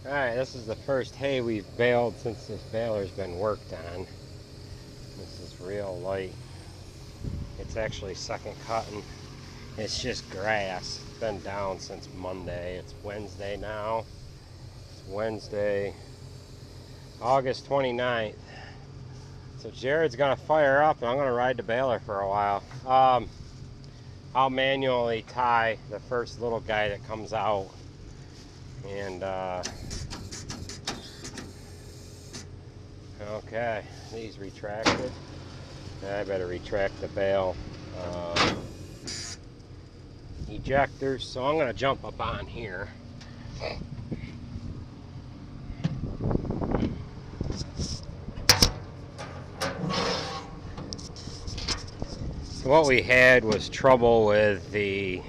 Alright, this is the first hay we've baled since this baler's been worked on. This is real light. It's actually second cutting. It's just grass. It's been down since Monday. It's Wednesday now. It's Wednesday, August 29th. So Jared's gonna fire up and I'm gonna ride the baler for a while. I'll manually tie the first little guy that comes out. And okay, these retracted. I better retract the bale ejectors, so I'm going to jump up on here. So what we had was trouble with the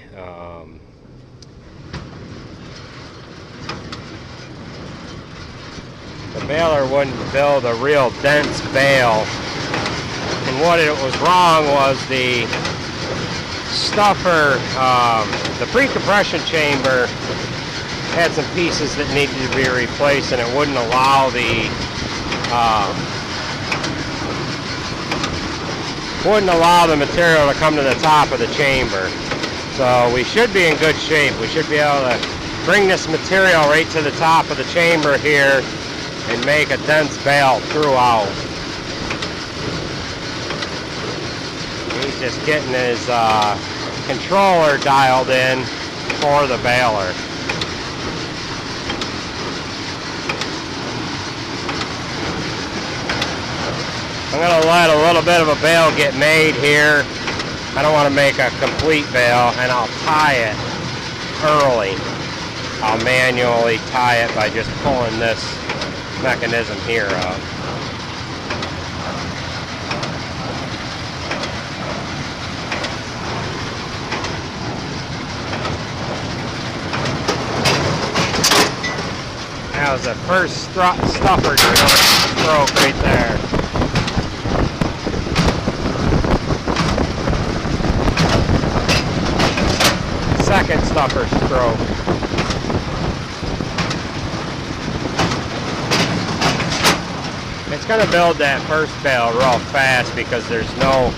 baler wouldn't build a real dense bale, and what it was wrong was the stuffer, the pre-compression chamber had some pieces that needed to be replaced, and it wouldn't allow the material to come to the top of the chamber. So we should be in good shape. We should be able to bring this material right to the top of the chamber here and make a dense bale throughout. He's just getting his controller dialed in for the baler. I'm going to let a little bit of a bale get made here. I don't want to make a complete bale, and I'll tie it early. I'll manually tie it by just pulling this mechanism here up. That was the first stuffer stroke right there. Second stuffer stroke. It's going to build that first bale real fast because there's no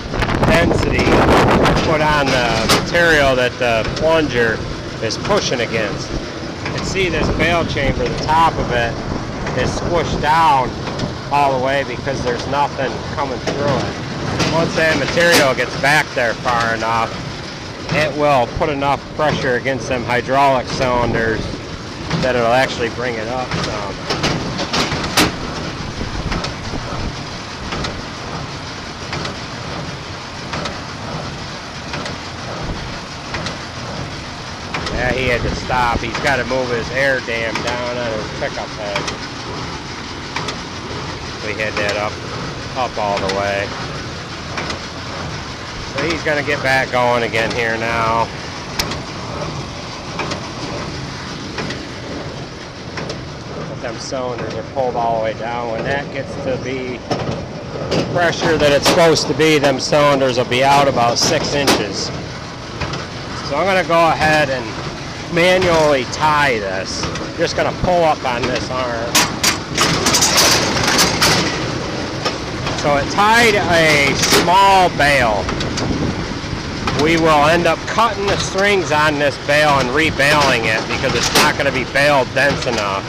density put on the material that the plunger is pushing against. You can see this bale chamber, the top of it is squished down all the way because there's nothing coming through it. Once that material gets back there far enough, it will put enough pressure against them hydraulic cylinders that it'll actually bring it up some. Yeah, he had to stop. He's got to move his air dam down on his pickup head. We had that up all the way. So he's going to get back going again here now. But them cylinders are pulled all the way down. When that gets to be the pressure that it's supposed to be, them cylinders will be out about 6 inches. So I'm going to go ahead and manually tie this. Just going to pull up on this arm. So it tied a small bale. We will end up cutting the strings on this bale and rebaling it because it's not going to be baled dense enough.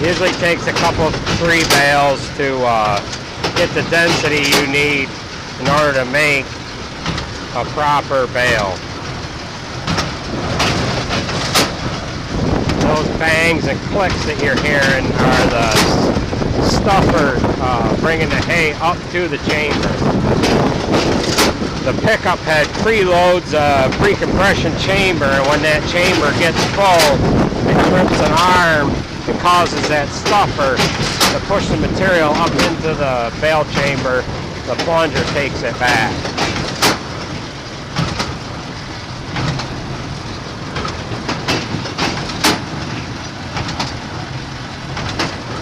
Usually takes a couple, 3 bales to get the density you need in order to make a proper bale. Those bangs and clicks that you're hearing are the stuffer bringing the hay up to the chamber. The pickup head preloads a pre-compression chamber, and when that chamber gets full, it trips an arm and causes that stuffer to push the material up into the bale chamber. The plunger takes it back.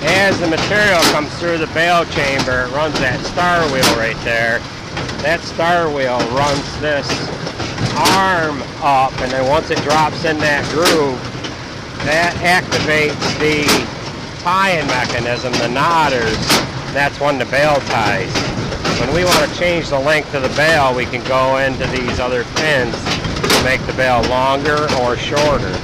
As the material comes through the bale chamber, it runs that star wheel right there. That star wheel runs this arm up, and then once it drops in that groove, that activates the tying mechanism, the knotters. That's when the bale ties. When we want to change the length of the bale, we can go into these other pins to make the bale longer or shorter.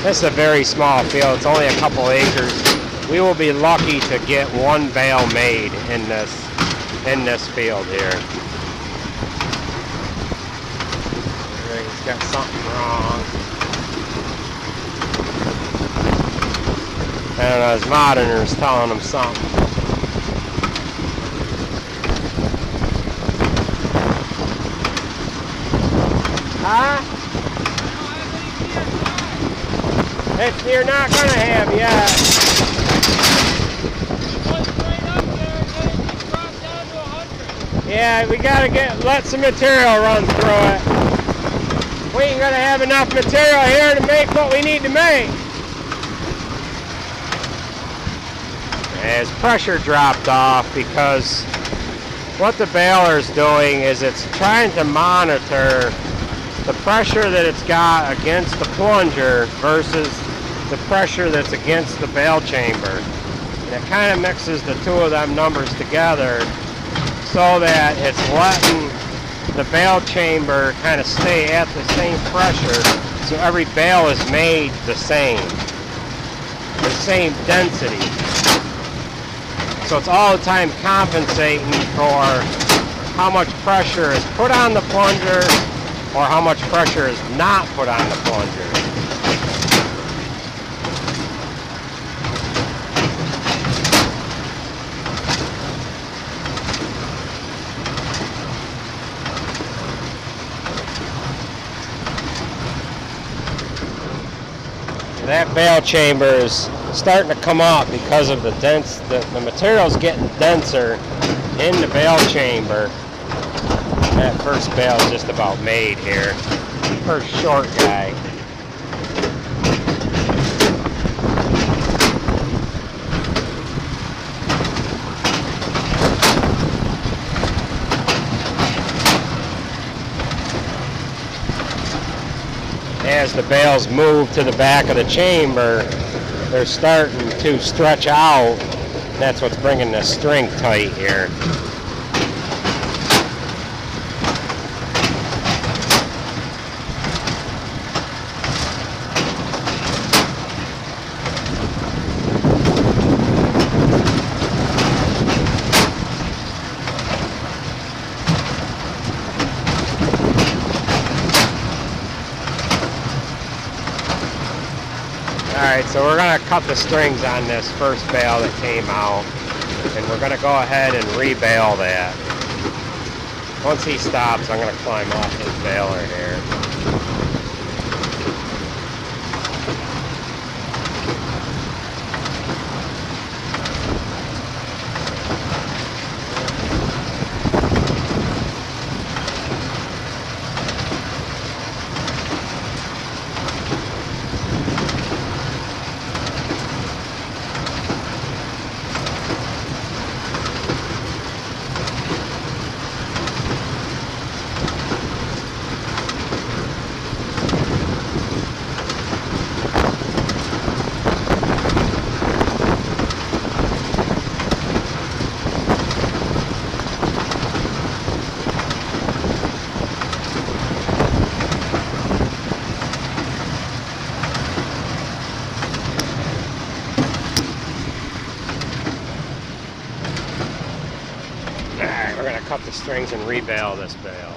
This is a very small field. It's only a couple acres. We will be lucky to get one bale made in this field here. He's got something wrong. I don't know, his monitor's telling him something. Huh? You're not going to have yet. Yeah, we got to let some material run through it. We ain't going to have enough material here to make what we need to make. As pressure dropped off, because what the baler's doing is it's trying to monitor the pressure that it's got against the plunger versus the pressure that's against the bale chamber. And it kind of mixes the two of them numbers together so that it's letting the bale chamber kind of stay at the same pressure, so every bale is made the same density. So it's all the time compensating for how much pressure is put on the plunger or how much pressure is not put on the plunger. That bale chamber is starting to come up because of the material's getting denser in the bale chamber. That first bale is just about made here. First short guy. As the bales move to the back of the chamber, they're starting to stretch out. That's what's bringing the string tight here. Alright, so we're going to cut the strings on this first bale that came out, and we're going to go ahead and rebale that. Once he stops, I'm going to climb off his baler here. We're going to cut the strings and rebale this bale.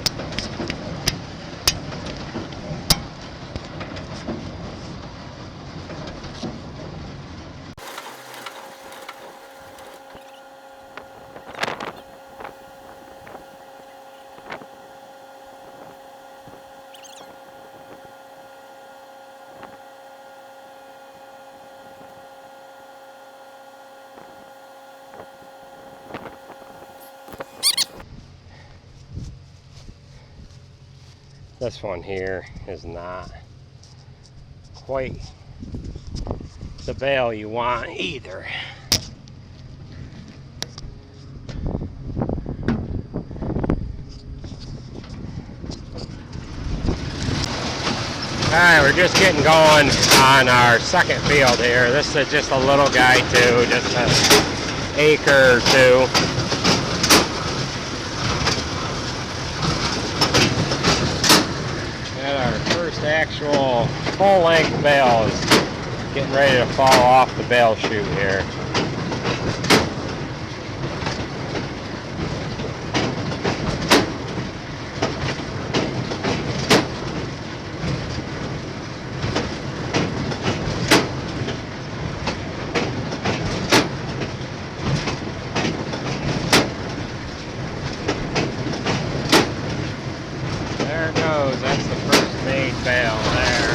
This one here is not quite the bale you want either. Alright, we're just getting going on our second field here. This is just a little guy too, just an acre or two. And our first actual full-length bale is getting ready to fall off the bale chute here. There it goes, that's the first made bale there.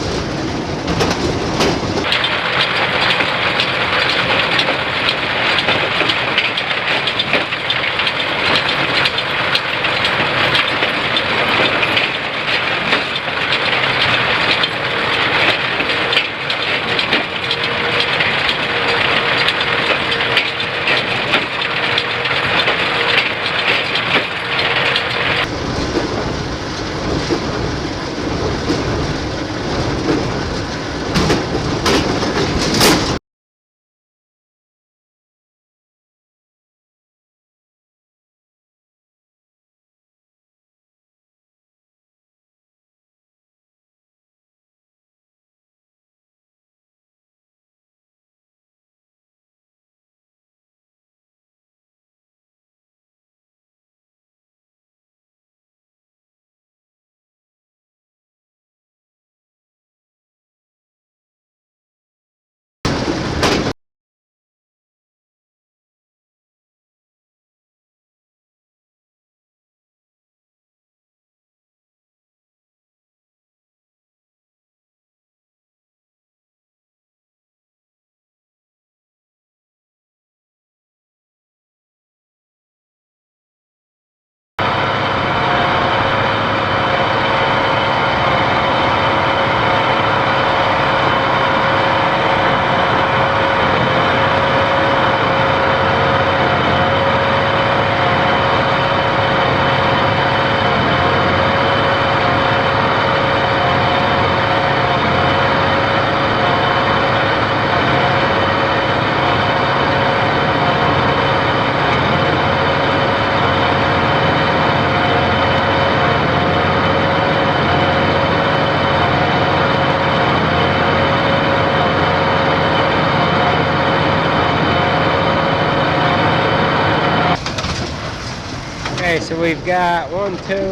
Okay, so we've got two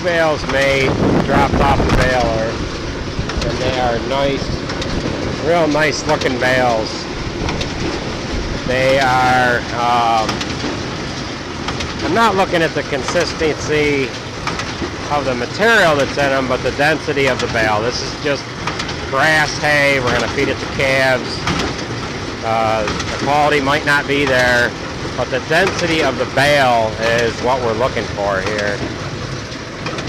bales made, dropped off the baler, and they are nice, real nice looking bales. They are, I'm not looking at the consistency of the material that's in them, but the density of the bale. This is just grass hay, we're going to feed it to calves. The quality might not be there, but the density of the bale is what we're looking for here.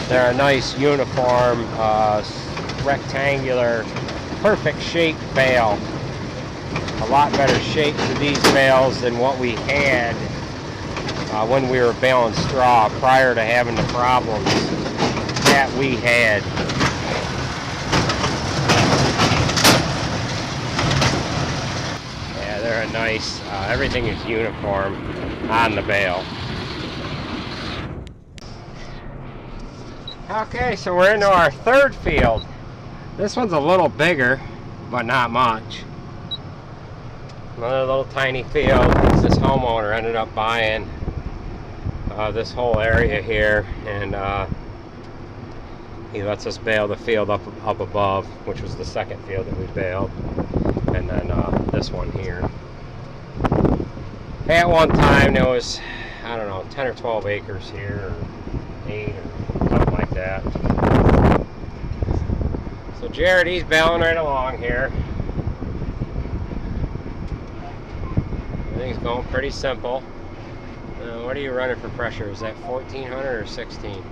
They're a nice uniform, rectangular, perfect shaped bale. A lot better shape to these bales than what we had when we were baling straw prior to having the problems that we had. Yeah, they're a nice, everything is uniform on the bale. Okay, so we're into our third field. This one's a little bigger, but not much. Another little tiny field. This homeowner ended up buying this whole area here, and he lets us bale the field up above, which was the second field that we baled, and then this one here. At one time there was, I don't know, 10 or 12 acres here, or 8 or something like that. So Jared, he's baling right along here. Everything's going pretty simple. What are you running for pressure? Is that 1400 or 16?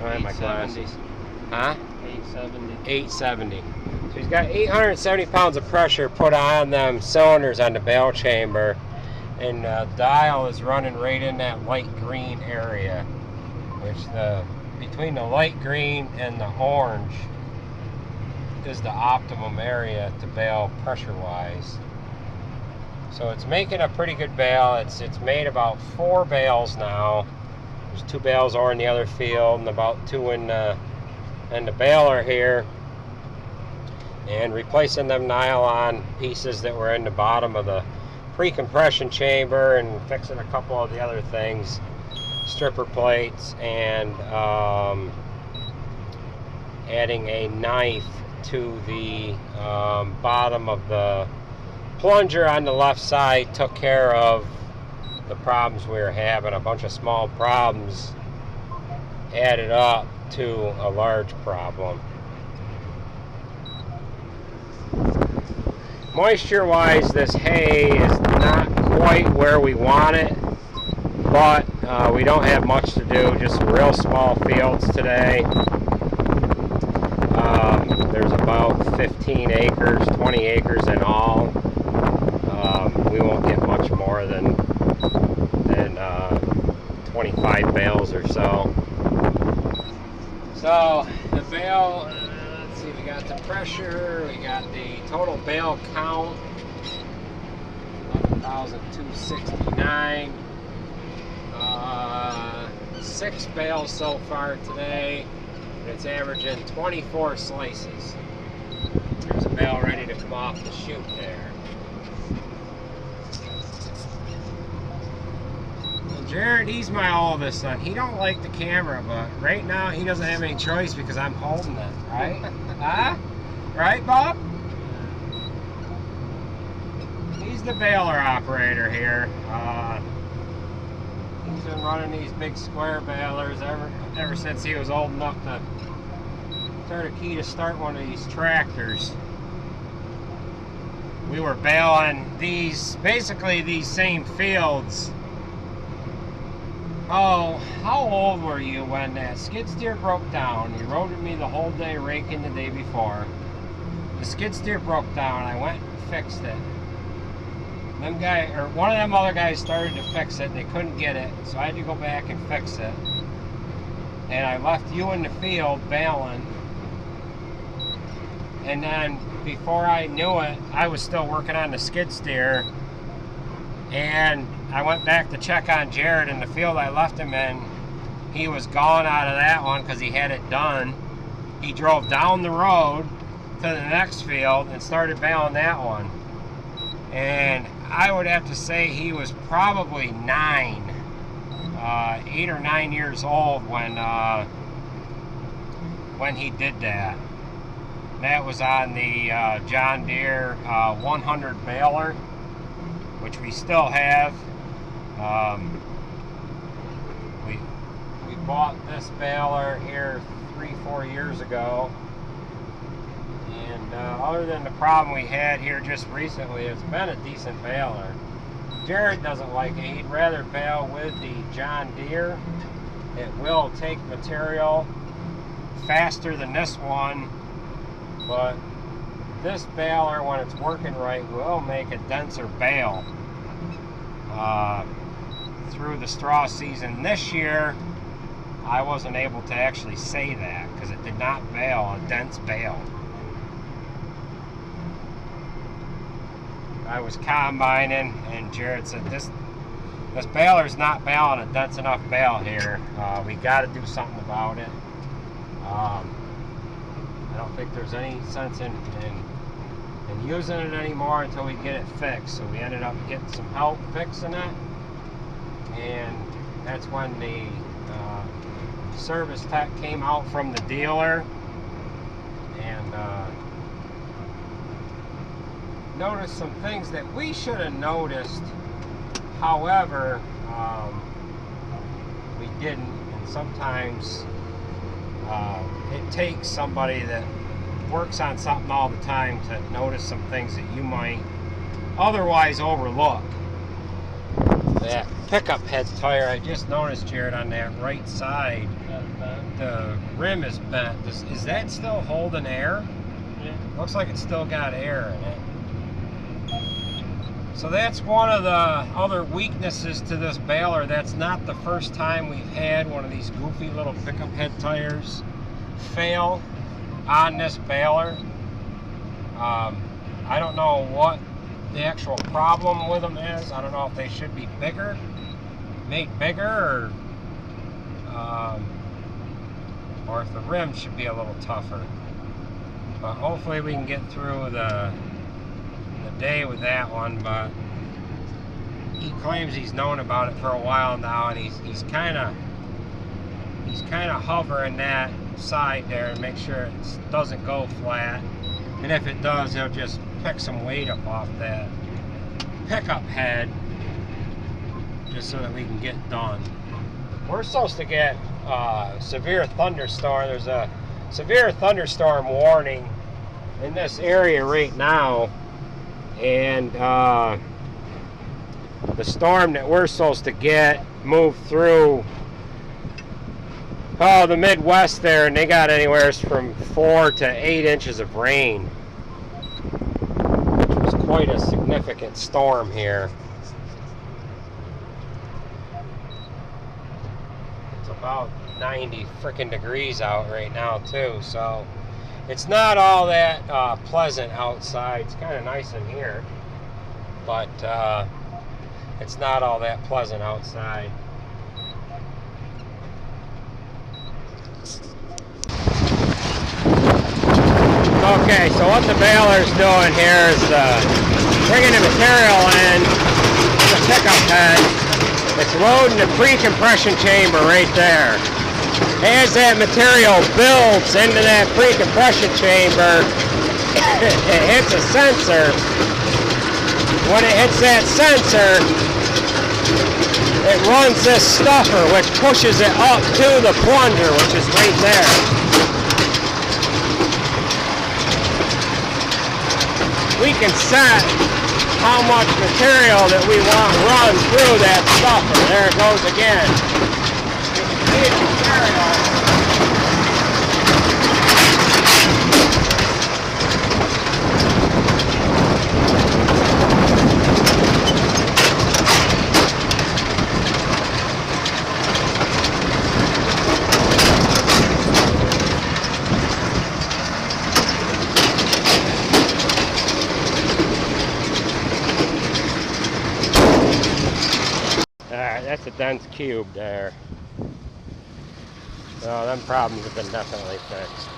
Alright, my glasses. Huh? 870. 870. So he's got 870 pounds of pressure put on them cylinders on the bale chamber, and the dial is running right in that light green area, which the between the light green and the orange is the optimum area to bale pressure wise. So it's making a pretty good bale. It's made about 4 bales now. There's 2 bales over in the other field and about 2 in the baler here. And replacing them nylon pieces that were in the bottom of the pre-compression chamber and fixing a couple of the other things, stripper plates, and adding a knife to the bottom of the plunger on the left side took care of the problems we were having. A bunch of small problems added up to a large problem. Moisture wise, this hay is not quite where we want it, but we don't have much to do, just some real small fields today. There's about 15 acres, 20 acres in all. We won't get much more than 25 bales or so. So the bale, let's see, we got the pressure, we got the total bale count, 11,269. 6 bales so far today. It's averaging 24 slices. There's a bale ready to come off the chute there. Well, Jared, he's my oldest son. He don't like the camera, but right now he doesn't have any choice because I'm holding it, right? Huh? Right, Bob? He's the baler operator here. He's been running these big square balers ever since he was old enough to turn a key to start one of these tractors. We were baling basically these same fields. Oh, how old were you when that skid steer broke down? You rode with me the whole day raking the day before. The skid steer broke down. I went and fixed it. One of them other guys started to fix it. They couldn't get it, so I had to go back and fix it. And I left you in the field baling. And then before I knew it, I was still working on the skid steer. And I went back to check on Jared in the field I left him in. He was gone out of that one because he had it done. He drove down the road to the next field and started baling that one. And I would have to say he was probably 8 or 9 years old when he did that. That was on the John Deere 100 baler, which we still have. We bought this baler here 3-4 years ago. And other than the problem we had here just recently, it's been a decent baler. Jared doesn't like it. He'd rather bale with the John Deere. It will take material faster than this one, but this baler, when it's working right, will make a denser bale. Through the straw season this year, I wasn't able to actually say that because it did not bale a dense bale. I was combining, and Jared said, this baler's not baling a dense enough bale here. We got to do something about it. I don't think there's any sense in using it anymore until we get it fixed. So we ended up getting some help fixing it, and that's when the service tech came out from the dealer and noticed some things that we should have noticed. However, we didn't, and sometimes it takes somebody that works on something all the time to notice some things that you might otherwise overlook. That pickup head tire, I just noticed, Jared, on that right side, the rim is bent. Is that still holding air? Yeah. Looks like it's still got air in it. So that's one of the other weaknesses to this baler. That's not the first time we've had one of these goofy little pickup head tires fail on this baler. I don't know what the actual problem with them is. I don't know if they should be bigger, made bigger, or if the rim should be a little tougher. But hopefully we can get through the day with that one. But he claims he's known about it for a while now, and he's kind of hovering that side there and make sure it doesn't go flat. And if it does, he'll just pick some weight up off that pickup head just so that we can get done. We're supposed to get severe thunderstorm. There's a severe thunderstorm warning in this area right now, and the storm that we're supposed to get moved through the Midwest there, and they got anywhere from 4 to 8 inches of rain. It was quite a significant storm here. It's about 90 freaking degrees out right now too, so it's not all that pleasant outside. It's kind of nice in here, but it's not all that pleasant outside. Okay, so what the baler's doing here is bringing the material in the pickup head. It's loading the pre-compression chamber right there. As that material builds into that pre-compression chamber, it hits a sensor. When it hits that sensor, it runs this stuffer, which pushes it up to the plunger, which is right there. We can set how much material that we want run through that stuffer. There it goes again. Alright, that's a dense cube there. So them problems have been definitely fixed.